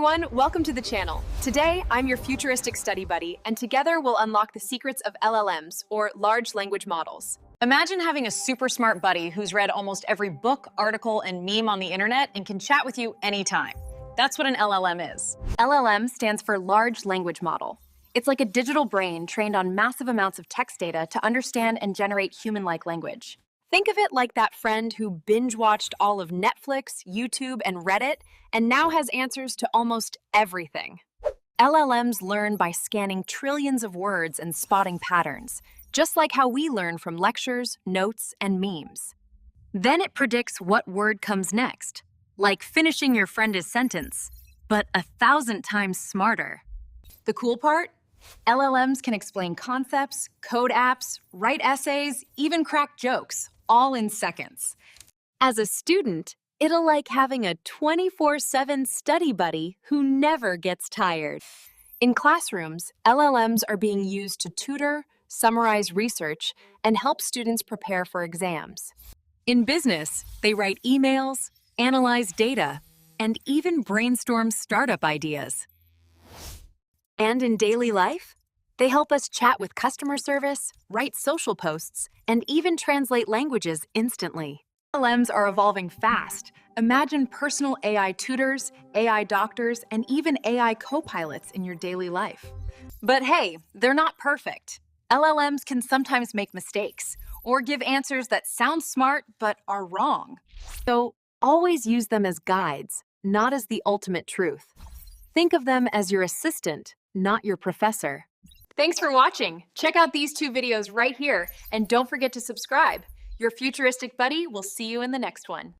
everyone, welcome to the channel. Today, I'm your futuristic study buddy, and together we'll unlock the secrets of LLMs, or large language models. Imagine having a super smart buddy who's read almost every book, article, and meme on the internet and can chat with you anytime. That's what an LLM is. LLM stands for Large Language Model. It's like a digital brain trained on massive amounts of text data to understand and generate human-like language. Think of it like that friend who binge-watched all of Netflix, YouTube, and Reddit, and now has answers to almost everything. LLMs learn by scanning trillions of words and spotting patterns, just like how we learn from lectures, notes, and memes. Then it predicts what word comes next, like finishing your friend's sentence, but 1,000 times smarter. The cool part? LLMs can explain concepts, code apps, write essays, even crack jokes, all in seconds. As a student, it'll like having a 24/7 study buddy who never gets tired. In classrooms, LLMs are being used to tutor, summarize research, and help students prepare for exams. In business, they write emails, analyze data, and even brainstorm startup ideas. And in daily life, they help us chat with customer service, write social posts, and even translate languages instantly. LLMs are evolving fast. Imagine personal AI tutors, AI doctors, and even AI co-pilots in your daily life. But hey, they're not perfect. LLMs can sometimes make mistakes or give answers that sound smart but are wrong. So always use them as guides, not as the ultimate truth. Think of them as your assistant, not your professor. Thanks for watching. Check out these 2 videos right here, and don't forget to subscribe. Your futuristic buddy will see you in the next one.